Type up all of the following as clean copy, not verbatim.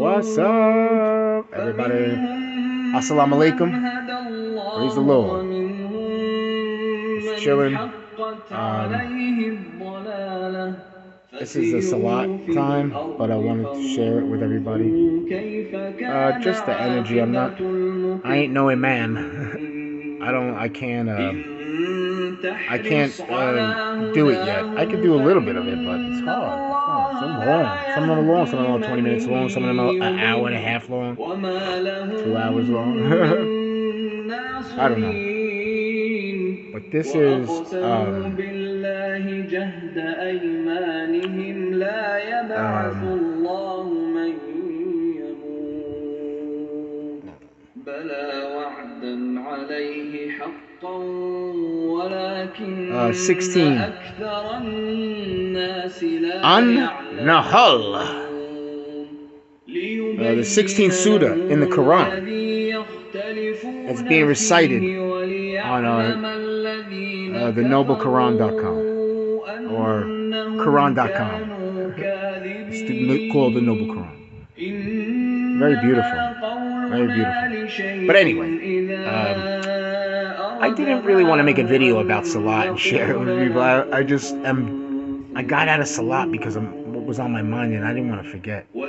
What's up, everybody? Assalamu alaikum. Praise the Lord. Just chilling. This is the Salat time, but I wanted to share it with everybody. Just the energy. I ain't no man. I can't do it yet. I could do a little bit of it, but it's hard. Some long. Some of them are long. Some of them are 20 minutes long. Some of them are an hour and a half long. 2 hours long. I don't know. But this is وعدا عليه حقا ولكن 16 أكثر الناس لا An-Nahl, the 16th Surah in the Quran. It's being recited on the noblequran.com or Quran.com. It's called the Noble Quran. Very beautiful. Very beautiful. But anyway, I didn't really want to make a video about Salat and share it with people. I got out of Salat because what was on my mind, and I didn't want to forget. So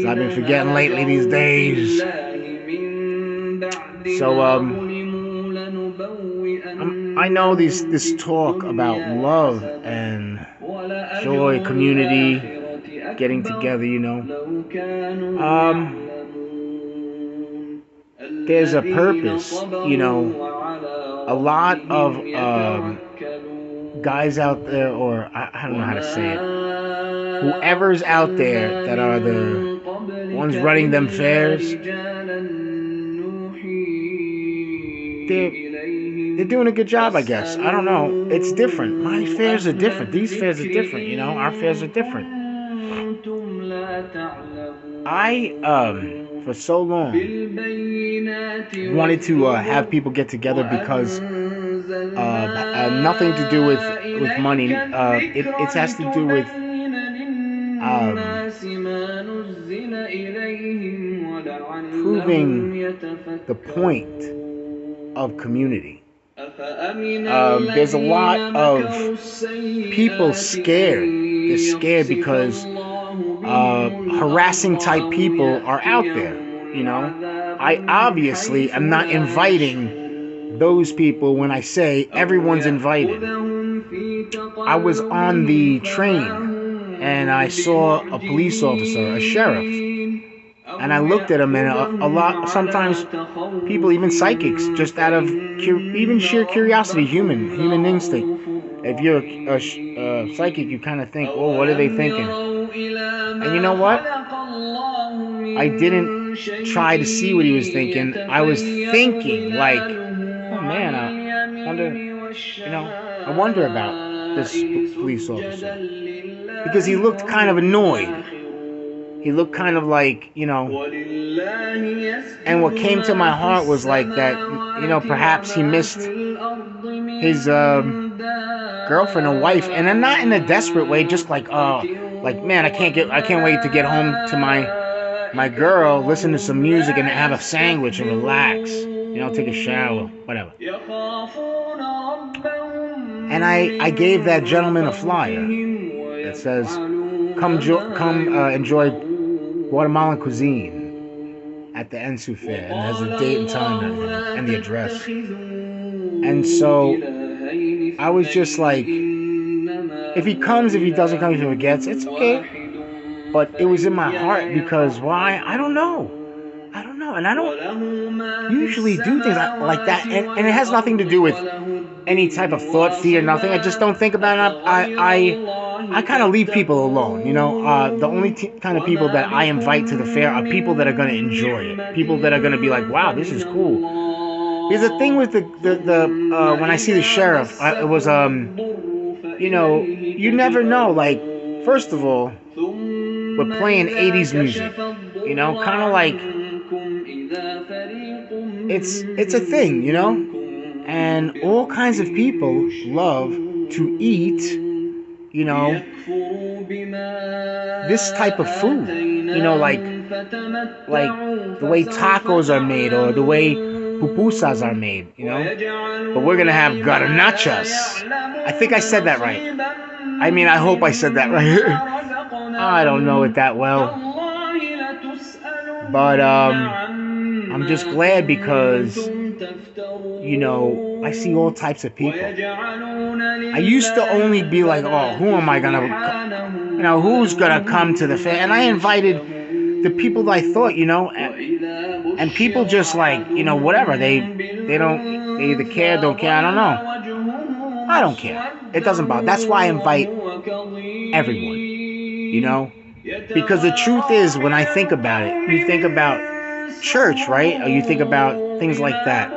I've been forgetting lately these days. So I know this talk about love and joy, community, getting together, there's a purpose, a lot of guys out there, or I don't know how to say it, whoever's out there that are the ones running them fairs, they're doing a good job, I guess. I don't know. It's different. My fairs are different. These fairs are different, our fairs are different. I for so long wanted to have people get together because nothing to do with money. It has to do with proving the point of community. There's a lot of people scared. They're scared because harassing type people are out there. I obviously am not inviting those people when I say everyone's invited. I was on the train and I saw a police officer, a sheriff, and I looked at him, and sometimes people, even psychics, just out of even sheer curiosity, human instinct. If you're a psychic, you kind of think, well, what are they thinking? And you know what? I didn't try to see what he was thinking. I was thinking, like, oh man, I wonder about this police officer. Because he looked kind of annoyed. He looked kind of like, and what came to my heart was like that, perhaps he missed his girlfriend or wife, and I'm not in a desperate way, just like, man, I can't wait to get home to my girl, listen to some music and have a sandwich and relax, take a shower, whatever. And I gave that gentleman a flyer that says, come enjoy Guatemalan cuisine at the N.S.E.W fair, and there's a date and time and the address. And so I was just like, if he comes, if he doesn't come, if he forgets, it's okay. But it was in my heart because why? I don't know. And I don't usually do things like that. And it has nothing to do with any type of thought, fear, nothing. I just don't think about it. I kind of leave people alone, The only kind of people that I invite to the fair are people that are going to enjoy it. People that are going to be like, wow, this is cool. Because the thing with the when I see the sheriff, it was, you never know. Like, first of all, we're playing 80s music, kind of like, it's a thing, and all kinds of people love to eat, this type of food. you know, like the way tacos are made or the way pupusas are made, you know. But we're gonna have garnachas. I think I said that right. I mean, I hope I said that right. I don't know it that well, but I'm just glad because I see all types of people. I used to only be like, oh, who am I gonna, who's gonna come to the fair? And I invited the people that I thought, and people just like, whatever. They don't, they either care, don't care. I don't know. I don't care. It doesn't bother. That's why I invite everyone, because the truth is, when I think about it, you think about church, right? Or you think about things like that.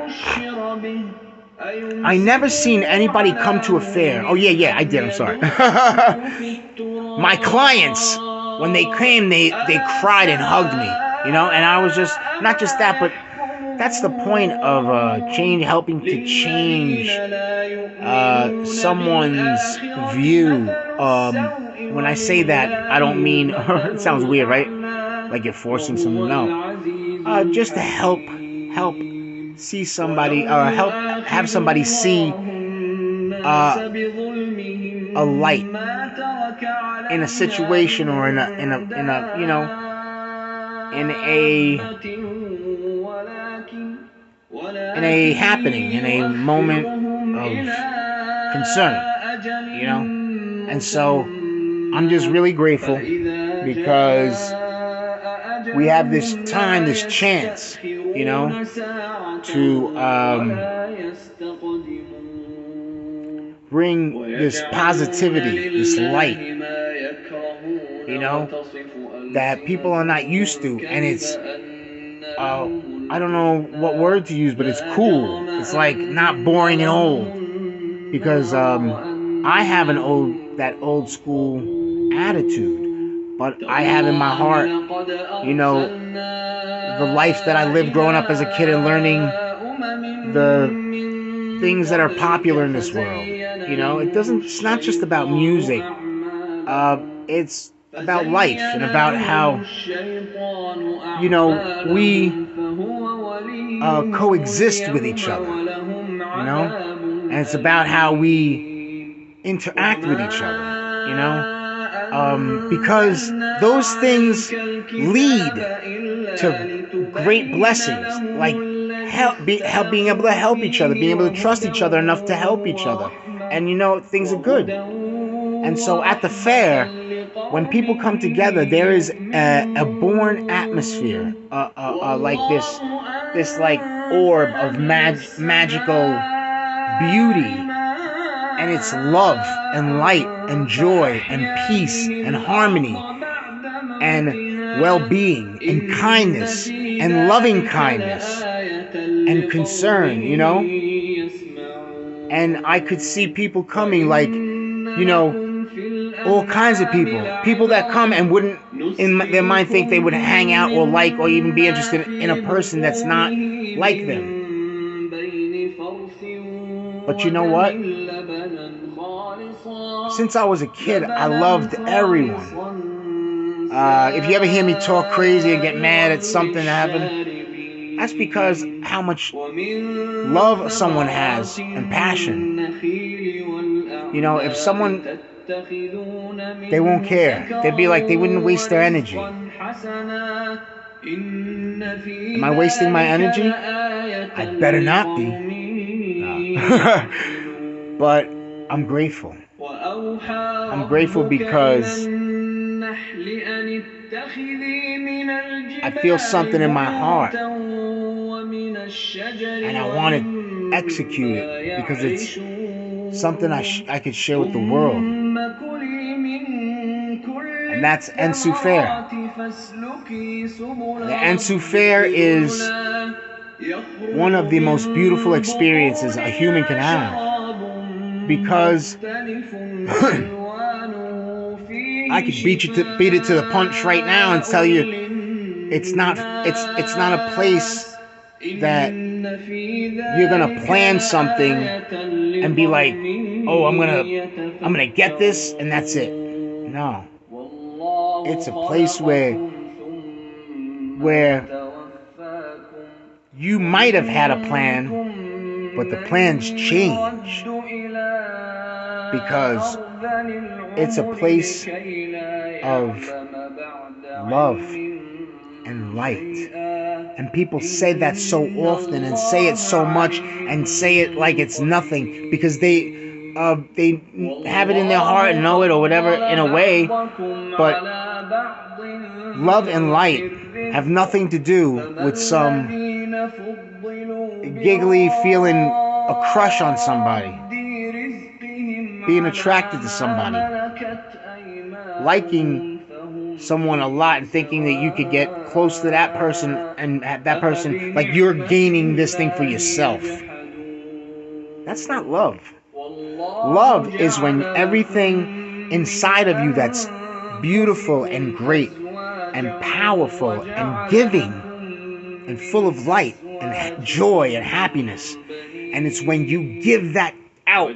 I never seen anybody come to a fair. Oh yeah, I did. I'm sorry. My clients, when they came, they cried and hugged me, and I was just not just that, but that's the point of helping to change someone's view. When I say that, I don't mean it sounds weird, right? Like you're forcing someone. No, just to help see somebody, or help have somebody see uh, a light in a situation, or in a in a happening, in a moment of concern, and so I'm just really grateful because we have this time, this chance, to bring this positivity, this light, that people are not used to. And it's, I don't know what word to use, but it's cool. It's like not boring and old. Because I have that old school attitude. But I have in my heart, the life that I lived growing up as a kid and learning the things that are popular in this world. It's not just about music. It's about life and about how, we coexist with each other, and it's about how we interact with each other, because those things lead to great blessings, like being able to help each other, being able to trust each other enough to help each other, and things are good. And so at the fair, when people come together, there is a born atmosphere, like this like orb of magical beauty, and it's love and light and joy and peace and harmony and well-being and kindness and loving kindness and concern, and I could see people coming, like, all kinds of people that come and wouldn't in their mind think they would hang out or like or even be interested in a person that's not like them. But you know what? Since I was a kid, I loved everyone. If you ever hear me talk crazy and get mad at something that happened, that's because how much love someone has and passion. If someone, they won't care. They'd be like, they wouldn't waste their energy. Am I wasting my energy? I better not be. No. But I'm grateful. I'm grateful because I feel something in my heart, and I want to execute it because it's something I could share with the world. And that's N.S.E.W Fair. The N.S.E.W Fair is one of the most beautiful experiences a human can have, because I could beat it to the punch right now and tell you it's not a place that you're gonna plan something and be like, oh, I'm gonna get this and that's it. No, it's a place where where you might have had a plan, but the plans change because it's a place of love and light. And people say that so often and say it so much and say it like it's nothing because they have it in their heart and know it or whatever in a way, but love and light have nothing to do with some giggly feeling a crush on somebody, being attracted to somebody, liking someone a lot and thinking that you could get close to that person and that person like you're gaining this thing for yourself. That's not love. Love is when everything inside of you that's beautiful and great and powerful and giving and full of light and joy and happiness, and it's when you give that out.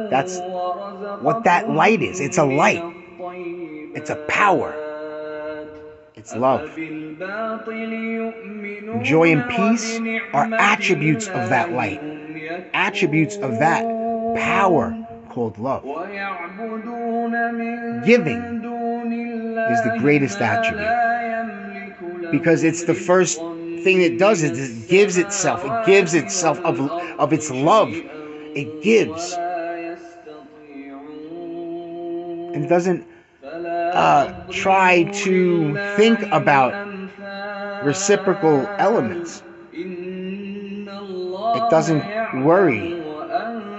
That's what that light is. It's a light. It's a power. It's love. Joy and peace are attributes of that light. Attributes of that power called love. Giving is the greatest attribute because it's the first thing it does is it gives itself. It gives itself of its love. It gives. And doesn't try to think about reciprocal elements. It doesn't worry.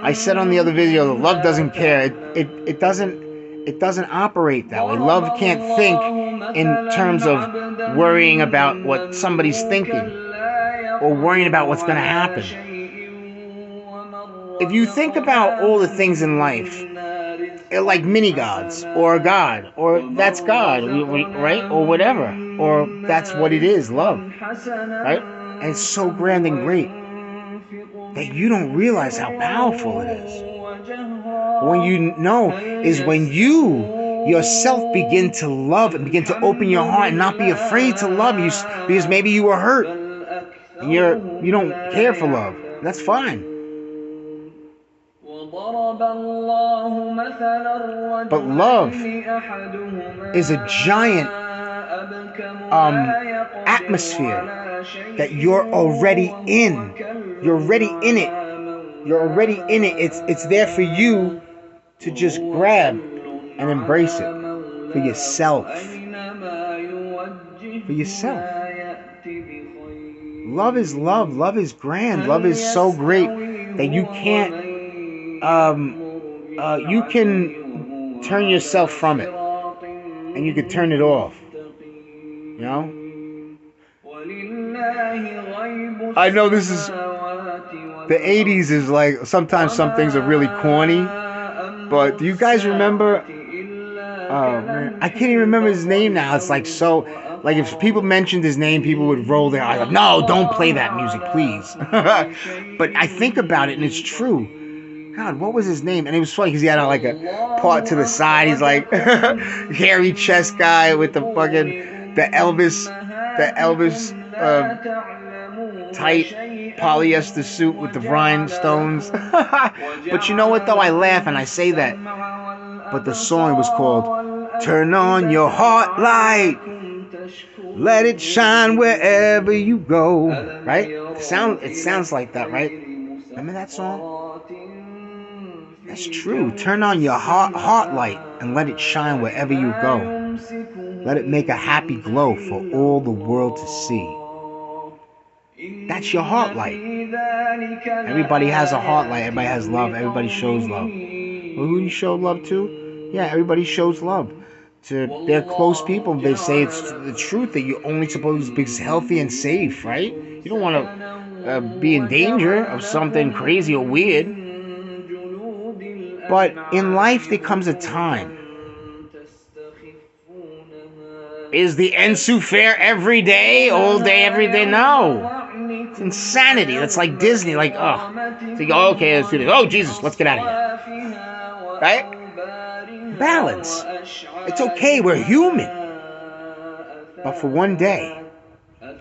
I said on the other video, love doesn't care. It doesn't operate that way. Love can't think in terms of worrying about what somebody's thinking or worrying about what's going to happen. If you think about all the things in life, like mini gods or a god or that's God, right? Or whatever, or that's what it is, love, right? And it's so grand and great that you don't realize how powerful it is. When you know is when you yourself begin to love and begin to open your heart and not be afraid to love you because maybe you were hurt and you don't care for love. That's fine. But love is a giant atmosphere that you're already in. You're already in it. You're already in it. It's there for you to just grab and embrace it for yourself. For yourself. Love is love. Love is grand. Love is so great that you can't you can turn yourself from it and you can turn it off. You know? I know this is the 80s is like sometimes some things are really corny, but do you guys remember man, I can't even remember his name now. It's like so like if people mentioned his name, people would roll their eyes like, no, don't play that music, please. But I think about it and it's true. God, what was his name? And it was funny because he had like a part to the side. He's like hairy chest guy with the fucking the Elvis tight polyester suit with the rhinestones. But you know what though? I laugh and I say that. But the song was called "Turn On Your Heart Light, Let It Shine Wherever You Go." Right? It sounds like that, right? Remember that song? That's true. Turn on your heart light and let it shine wherever you go. Let it make a happy glow for all the world to see. That's your heart light. Everybody has a heart light. Everybody has love. Everybody shows love. Well, who do you show love to? Yeah, everybody shows love to their close people. They say it's the truth that you're only supposed to be healthy and safe, right? You don't want to be in danger of something crazy or weird. But in life, there comes a time. Is the N.S.E.W fair every day, all day, every day? No. It's insanity. That's like Disney. Like, oh. So you go, okay, let's do this. Oh, Jesus, let's get out of here. Right? balance. It's okay, we're human. But for one day,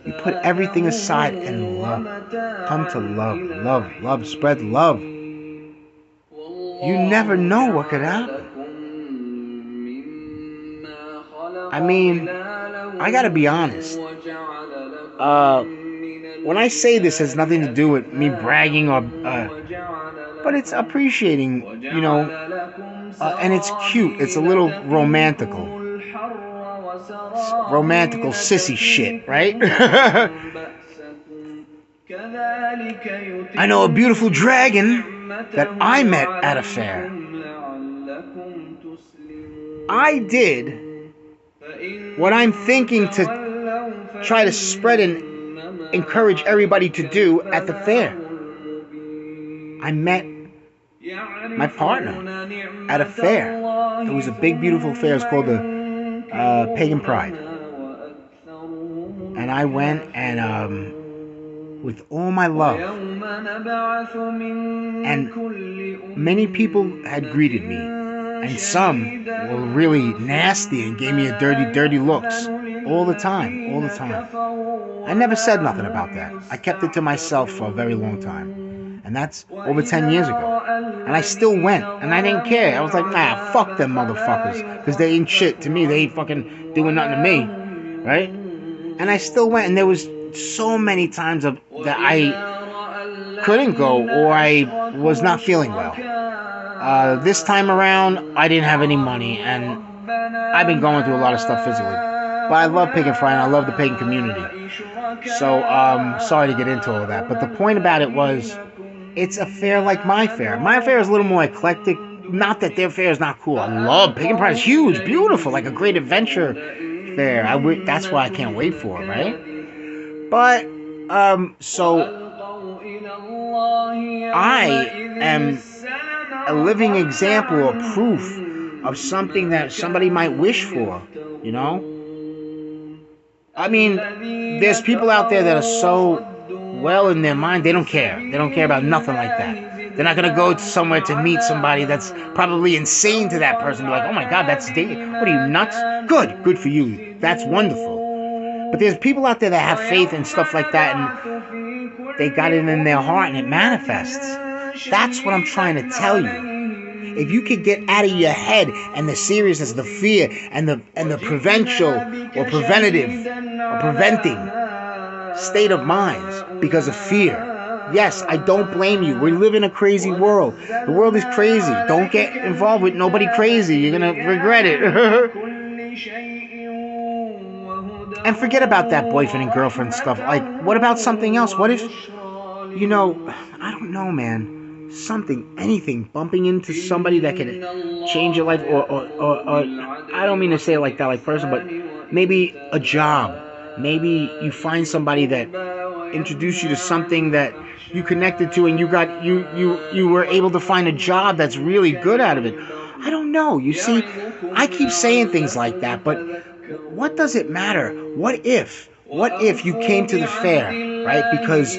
you put everything aside and love. Come to love, love, love, spread love. You never know what could happen. I mean, I gotta be honest. Uh, when I say this has nothing to do with me bragging or, but it's appreciating, and it's cute. It's a little romantical sissy shit, right? I know a beautiful dragon that I met at a fair. I did what I'm thinking to try to spread and encourage everybody to do at the fair. I met my partner at a fair. It was a big, beautiful fair. It's called the Pagan Pride. And I went and with all my love. And many people had greeted me. And some were really nasty and gave me a dirty looks. All the time, all the time. I never said nothing about that. I kept it to myself for a very long time. And that's over 10 years ago. And I still went. And I didn't care. I was like, nah, fuck them motherfuckers. Because they ain't shit to me. They ain't fucking doing nothing to me. Right? And I still went. And there was so many times that I couldn't go or I was not feeling well. This time around, I didn't have any money. And I've been going through a lot of stuff physically. But I love Pagan Pride and I love the pagan community. So, sorry to get into all of that. But the point about it was, it's a fair like my fair. My fair is a little more eclectic. Not that their fair is not cool. I love Pagan Pride. It's huge, beautiful, like a great adventure fair. That's why I can't wait for it, right? But, so I am a living example or proof of something that somebody might wish for, you know? I mean, there's people out there that are so well in their mind, they don't care. They don't care about nothing like that. They're not going to go somewhere to meet somebody that's probably insane to that person. Be like, oh my God, what are you, nuts? Good for you. That's wonderful. But there's people out there that have faith and stuff like that, and they got it in their heart and it manifests. That's what I'm trying to tell you. If you could get out of your head and the seriousness, the fear, and the preventative or preventing state of minds because of fear. Yes, I don't blame you. We live in a crazy world. The world is crazy. Don't get involved with nobody crazy. You're going to regret it. And forget about that boyfriend and girlfriend stuff. Like, what about something else? What if, I don't know, man. Anything, bumping into somebody that can change your life, or I don't mean to say it like that, like person, but maybe a job. Maybe you find somebody that introduced you to something that you connected to, and you were able to find a job that's really good out of it. I don't know. You see, I keep saying things like that, but what does it matter? What if you came to the fair, right? Because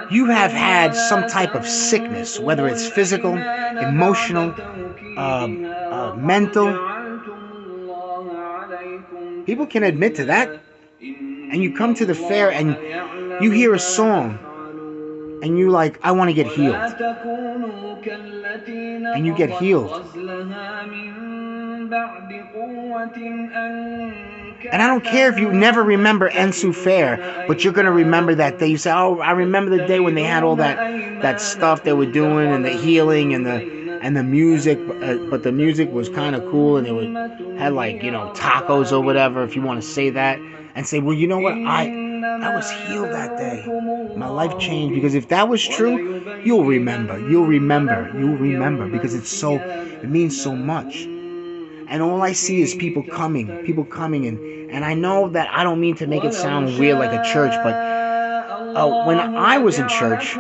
you have had some type of sickness, whether it's physical, emotional, mental. People can admit to that. And you come to the fair and you hear a song and you like, I want to get healed. And you get healed. And I don't care if you never remember N.S.E.W fair, but you're going to remember that day. You say, oh, I remember the day when they had all that stuff they were doing and the healing and the music, but the music was kind of cool, and had like, tacos or whatever, if you want to say that, and say, well, you know what, I was healed that day. My life changed. Because if that was true, you'll remember, because it means so much. And all I see is people coming, and I know that I don't mean to make it sound weird like a church, but when I was in church,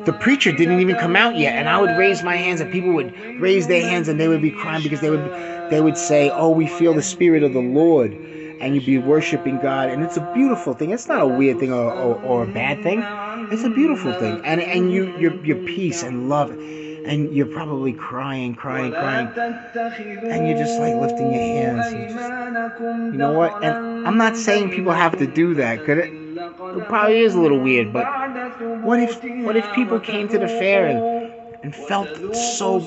the preacher didn't even come out yet, and I would raise my hands, and people would raise their hands, and they would be crying because they would say, oh, we feel the Spirit of the Lord, and you'd be worshiping God, and it's a beautiful thing. It's not a weird thing or a bad thing. It's a beautiful thing, and your peace and love. and you're probably crying, ولا and you're just like lifting your تتخذوا hands. And just, أيمانكم you know what? And دخلا I'm not saying people have to بينكم do that. فتزل It probably is a little weird, قدم but بعد what if ثبوتها people came to the fair and felt وتذوقوا so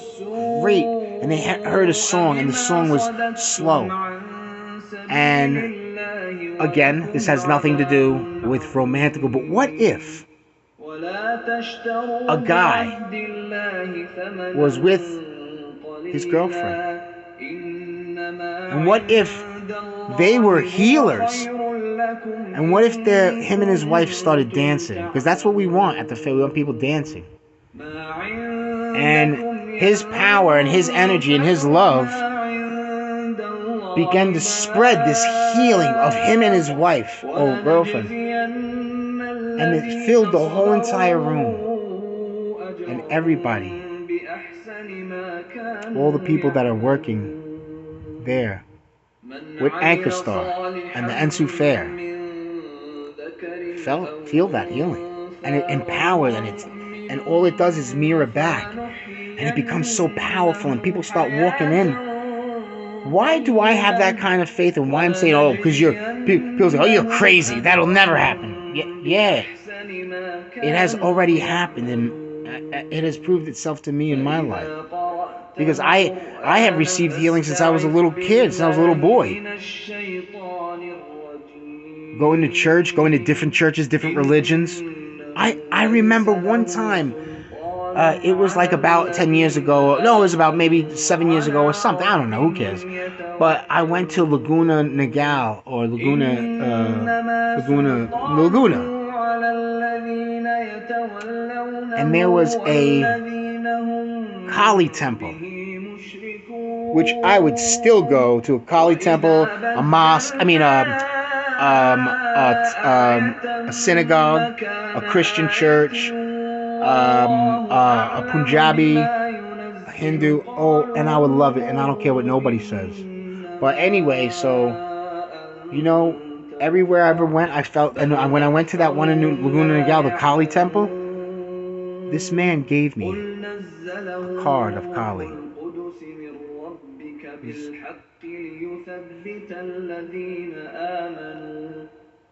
great, and they heard a السوء song, and the بما song was صددتم slow? عن سبيل And الله again, this ولكم has nothing to do عذاب with romantical, but what if عظيم ولا تشتروا a guy بعهد الله ثمنا was with his girlfriend? قليلا إنما And what if عند they were الله هو healers? خير لكم And what if إن him and his wife started كنتم dancing? Because that's what we want at the fair. We want people تعلمون dancing. ما And عندكم his power and his energy and his ينفد love وما عند began الله to spread this healing of him and his wife باق or girlfriend. ولنجزين And it الذين filled the whole entire room. صبروا And أجرهم everybody, بأحسن ما all the كانوا people that are working يعملون there من with عمل Star and the صالحا N.S.E.W fair من ذكر feel that أو healing. And it أنثى empowers, وهو and all it does مؤمن is mirror back. And it becomes so powerful, and people فلنحيينه start walking حياة in. Why do I have that kind of faith, and why I'm saying, oh, because people say, oh, you're ولنجزينهم crazy, that'll never happen. أجرهم Yeah, بأحسن ما it has كانوا already happened, and يعملون it has proved itself to me in my life. فإذا قرأت Because I have القرآن received healing since I was a فاستعذ little kid, since I was a little بالله boy. من الشيطان الرجيم Going to church, going to different churches, different religions. I إنه remember ليس one له time, سلطان it was like على about 10 years الذين ago. No, it was about maybe 7 years ago or آمنوا something. I على don't know, who cares. ربهم But I went to يتوكلون Laguna Niguel, or إنما Laguna. سلطانه على الذين And يتولونه there was a والذين هم Kali temple, به which I would still مشركون go to, a Kali temple, وإذا a mosque, بدلنا a آية synagogue, a مكان Christian آية church, والله a أعلم Punjabi, بما a ينزل Hindu. Oh, and I would love it, and I don't care what قالوا nobody says. But إنما anyway, so, أنت everywhere I ever مفتر went, I felt, and بل when I went to that one in أكثرهم Laguna لا Niguel, the Kali temple, this يعلمون man gave me قل نزله a card of روح Kali. القدس من ربك He's- بالحق ليثبت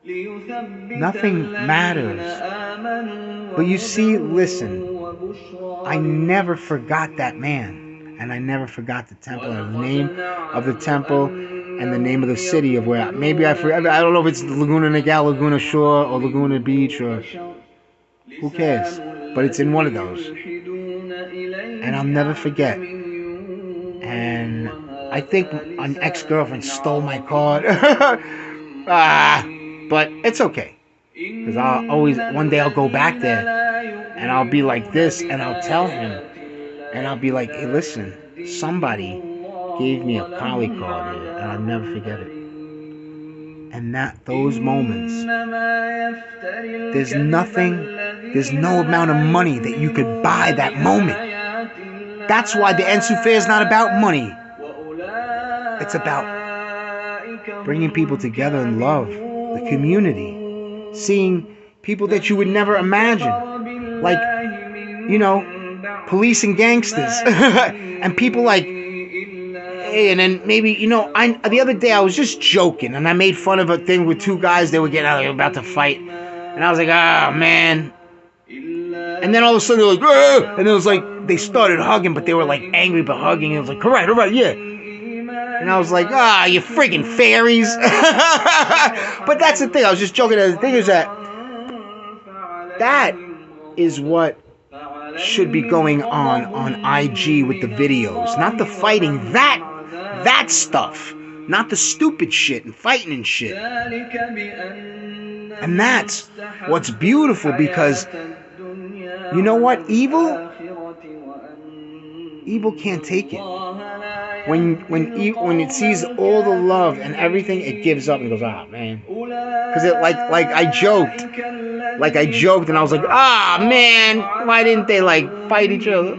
Nothing الذين matters. آمنوا But you see, وهدى listen, وبشرى I never forgot that man, and I never forgot the temple, and the name of the temple, and the name of the city of where. Maybe I forgot. I don't know if it's Laguna Niguel, Laguna Shore, or Laguna Beach, or who cares? But it's in one of those, and I'll never forget. And I think an ex-girlfriend stole my card. But it's okay, because I'll always, one day I'll go back there, and I'll be like this, and I'll tell him, and I'll be like, hey, listen, somebody gave me a Kali card here, and I'll never forget it. And those moments, there's no amount of money that you could buy that moment. That's why the N.S.E.W fair is not about money. It's about bringing people together in love, the community, seeing people that you would never imagine, like, police and gangsters, and people like, hey, and then maybe, the other day I was just joking, and I made fun of a thing with two guys, they were about to fight, and I was like, man. And then all of a sudden they're like, ah! And it was like, they started hugging, but they were like angry but hugging. It was like, all right, yeah. And I was like, you friggin' fairies. But that's the thing, I was just joking. The thing is that is what should be going on IG with the videos. Not the fighting, that stuff. Not the stupid shit and fighting and shit. And that's what's beautiful, because you know what? Evil can't take it. When it sees all the love and everything, it gives up and goes, man. Because it like I joked, and I was like, man, why didn't they fight each other?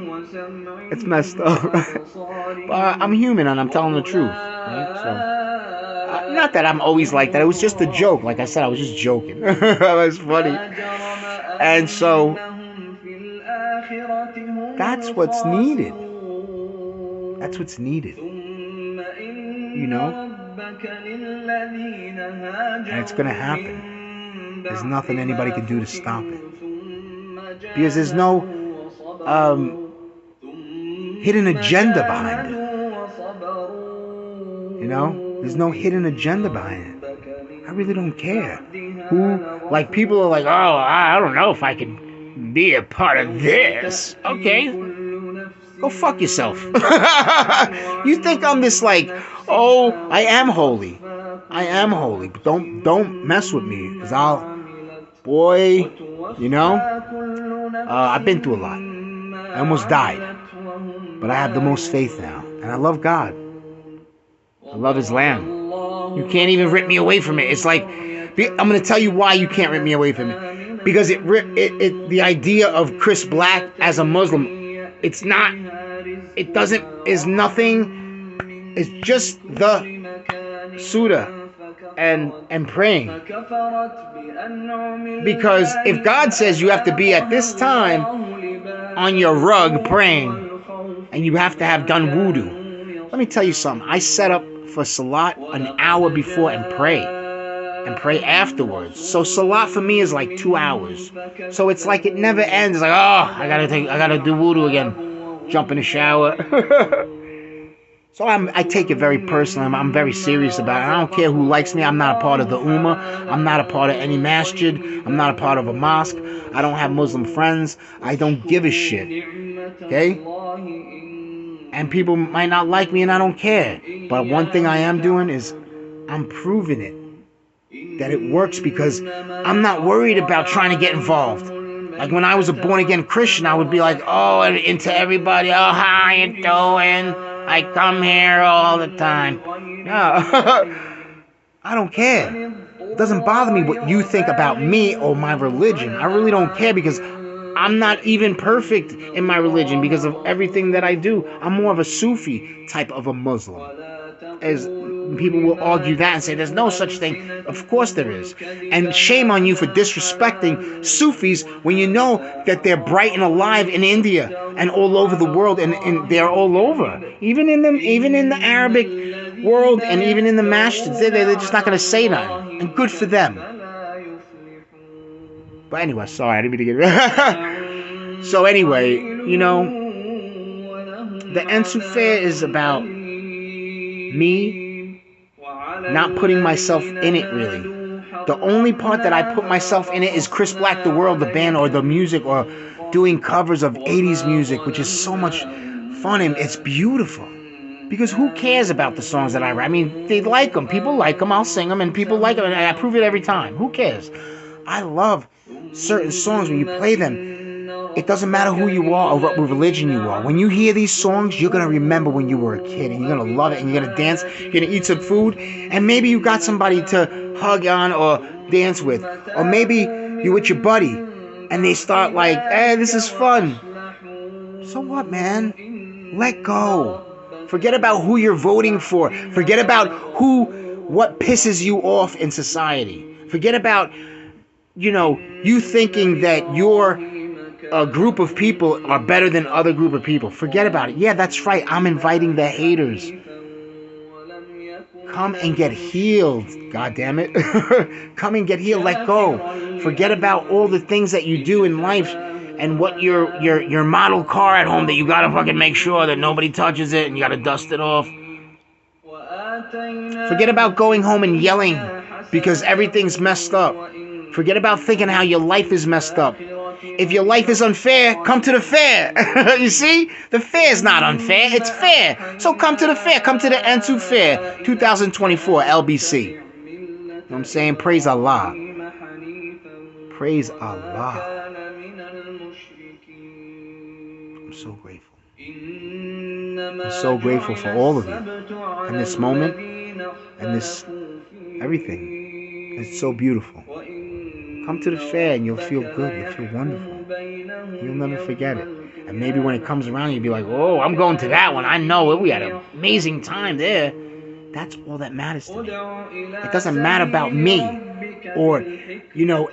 It's messed up. But I'm human and I'm telling the truth, right? So, not that I'm always like that. It was just a joke. Like I said, I was just joking. It was funny. And so, That's what's needed. That's what's needed. You know? And it's going to happen. There's nothing anybody can do to stop it. Because there's no hidden agenda behind it. You know? There's no hidden agenda behind it. I really don't care. Like, people are like, oh, I don't know if I could be a part of this. Okay. Go fuck yourself. You think I'm this like, oh, I am holy. I am holy. But don't mess with me. Because boy, you know, I've been through a lot. I almost died. But I have the most faith now. And I love God. I love His Lamb. You can't even rip me away from it. It's like, I'm going to tell you why you can't rip me away from it. Because the idea of Chris Black as a Muslim, it's nothing, it's just the Suda and praying. Because if God says you have to be at this time on your rug praying, and you have to have done wudu, let me tell you something. I set up for Salat an hour before and pray afterwards. So Salat for me is like 2 hours. So it's like it never ends. It's like, oh, I gotta do wudu again. Jump in the shower. So I take it very personally. I'm very serious about it. I don't care who likes me. I'm not a part of the Ummah. I'm not a part of any masjid. I'm not a part of a mosque. I don't have Muslim friends. I don't give a shit. Okay? And people might not like me, and I don't care. But one thing I am doing is I'm proving it. That it works, because I'm not worried about trying to get involved. Like when I was a born-again Christian, I would be like, oh, into everybody, oh, how you doing? I come here all the time. No, I don't care. It doesn't bother me what you think about me or my religion. I really don't care, because I'm not even perfect in my religion because of everything that I do. I'm more of a Sufi type of a Muslim. As people will argue that and say there's no such thing. Of course there is. And shame on you for disrespecting Sufis when you know that they're bright and alive in India and all over the world, and they're all over. Even in the Arabic world, and even in the masjids, they're just not going to say nothing. And good for them. But anyway, sorry, I didn't mean to get So anyway, you know, the N.S.E.W is about me not putting myself in it, really. The only part that I put myself in it is Chris Black the World, the band, or the music, or doing covers of 80s music, which is so much fun, and it's beautiful. Because who cares about the songs that I write? I mean, they like them. People like them. I'll sing them, and people like them, and I prove it every time. Who cares? I love certain songs. When you play them, it doesn't matter who you are or what religion you are. When you hear these songs, you're going to remember when you were a kid, and you're going to love it, and you're going to dance, you're going to eat some food, and maybe you got somebody to hug on or dance with. Or maybe you're with your buddy, and they start like, hey, this is fun. So what, man? Let go. Forget about who you're voting for. Forget about what pisses you off in society. Forget about, you thinking that you're a group of people are better than other group of people. Forget about it. Yeah, that's right. I'm inviting the haters. Come and get healed. God damn it. Come and get healed. Let go. Forget about all the things that you do in life and what your model car at home that you gotta fucking make sure that nobody touches it and you gotta dust it off. Forget about going home and yelling because everything's messed up. Forget about thinking how your life is messed up. If your life is unfair, come to the fair. You see? The fair is not unfair. It's fair. So come to the fair. Come to the N.S.E.W Fair 2024 LBC. You know what I'm saying? Praise Allah. Praise Allah. I'm so grateful. I'm so grateful for all of you. And this moment. And this everything. It's so beautiful. Come to the fair and you'll feel good. You'll feel wonderful. You'll never forget it. And maybe when it comes around, you'll be like, oh, I'm going to that one. I know it. We had an amazing time there. That's all that matters to me. It doesn't matter about me or,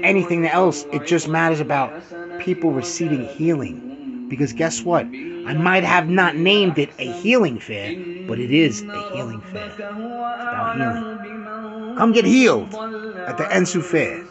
anything else. It just matters about people receiving healing. Because guess what? I might have not named it a healing fair, but it is a healing fair. It's about healing. Come get healed at the N.S.E.W fair.